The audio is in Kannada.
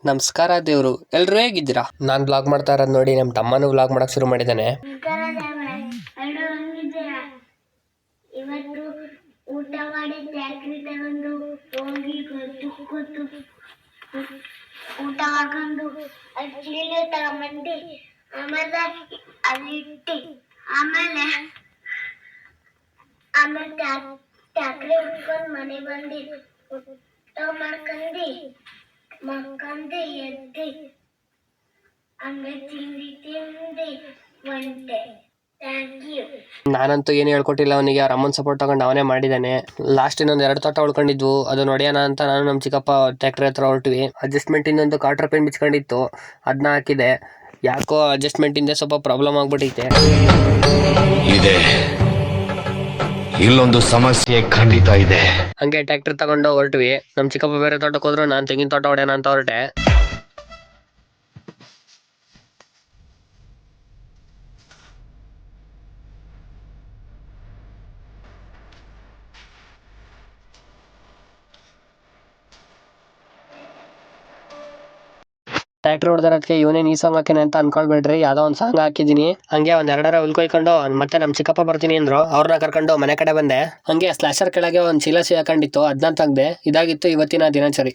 ನಮಸ್ಕಾರ ದೇವ್ರು, ಎಲ್ರು ಹೇಗಿದ್ದೀರಾ? ನಾನು ಬ್ಲಾಗ್ ಮಾಡ್ತಾ ಇರೋದು ನೋಡಿ ನಮ್ಮ ತಮ್ಮನೂ ಬ್ಲಾಗ್ ಮಾಡಕ್ ಶುರು ಮಾಡಿದ್ದಾನೆ. ಇವತ್ತು ಊಟ ಮಾಡಿ ಟ್ಯಾಕ್ರಿ ತಗೊಂಡು ಹೋಗಿ ಕೂತು ಊಟ ಹಾಕೊಂಡು ಅಜ್ಜಿಲೇ ತಗೊಂಬಂದು ಆಮೇಲೆ ಅಲ್ಲಿಟ್ಟು ಆಮೇಲೆ ಟ್ಯಾಕ್ರಿ ಉಟ್ಕೊಂಡು ಮನೆ ಬಂದು ಊಟ ಮಾಡ್ಕೊಂಡು ಮಕ್ಕಂದು ಎದ್ದು ಆಮೇಲೆ ತಿಂದು ಒಂಟೆ. Thank you. ನಾನಂತೂ ಏನು ಹೇಳ್ಕೊಟ್ಟಿಲ್ಲ ಅವನಿಗೆ, ಅವ್ರ ಅಮ್ಮನ ಸಪೋರ್ಟ್ ತಗೊಂಡು ಅವನೇ ಮಾಡಿದ್ದಾನೆ. ಲಾಸ್ಟ್ ಇನ್ನೊಂದು 2 ತೋಟ ಉಳ್ಕೊಂಡಿದ್ವು, ಅದು ನೋಡ್ಯಾನ ಅಂತ ನಾನು ನಮ್ಮ ಚಿಕ್ಕಪ್ಪ ಟ್ಯಾಕ್ಟ್ರಿ ಹತ್ರ ಹೊರಟ್ವಿ. ಅಡ್ಜಸ್ಟ್ಮೆಂಟ್ ಇನ್ನೊಂದು ಕಾಟ್ರ್ ಪೇನ್ ಬಿಚ್ಕೊಂಡಿತ್ತು, ಅದನ್ನ ಹಾಕಿದೆ. ಯಾಕೋ ಅಡ್ಜಸ್ಟ್ಮೆಂಟ್ ಇಂದ ಸ್ವಲ್ಪ ಪ್ರಾಬ್ಲಮ್ ಆಗ್ಬಿಟ್ಟೈತೆ. ಇದೆ, ಇಲ್ಲೊಂದು ಸಮಸ್ಯೆ ಖಂಡಿತ ಇದೆ. ಹಂಗೆ ಟ್ಯಾಕ್ಟ್ರಿ ತಗೊಂಡು ಹೊರಟ್ವಿ. ನಮ್ಮ ಚಿಕ್ಕಪ್ಪ ಬೇರೆ ತೋಟಕ್ಕೆ ಹೋದ್ರು, ನಾನು ತೆಂಗಿನ ತೋಟ ಹೊಡ್ಯಾನ ಅಂತ ಹೊರಟೆ. ಟ್ಯಾಕ್ಟ್ರಿ ಹೊಡೆದಕ್ಕೆ ಇವನೇನು ಈ ಸಾಂಗ್ ಹಾಕಿನಿ ಅಂತ ಅನ್ಕೊಳ್ಬೇಡ್ರಿ, ಯಾವ್ದೋ ಒಂದು ಸಾಂಗ್ ಹಾಕಿದೀನಿ. ಹಂಗೆ ಒಂದ್ 2 ಉಳ್ಕೊಯ್ಕೊಂಡು ಮತ್ತೆ ನಮ್ಮ ಚಿಕ್ಕಪ್ಪ ಬರ್ತೀನಿ ಅಂದ್ರು, ಅವ್ರನ್ನ ಕರ್ಕೊಂಡು ಮನೆ ಕಡೆ ಬಂದೆ. ಹಂಗೆ ಸ್ಲಾಶರ್ ಕೆಳಗೆ ಒಂದು ಚೀಲ ಹಾಕೊಂಡಿತ್ತು, ಅದನ್ನ ತೆಗ್ದೆ. ಇದಾಗಿತ್ತು ಇವತ್ತಿನ ದಿನಚರಿ.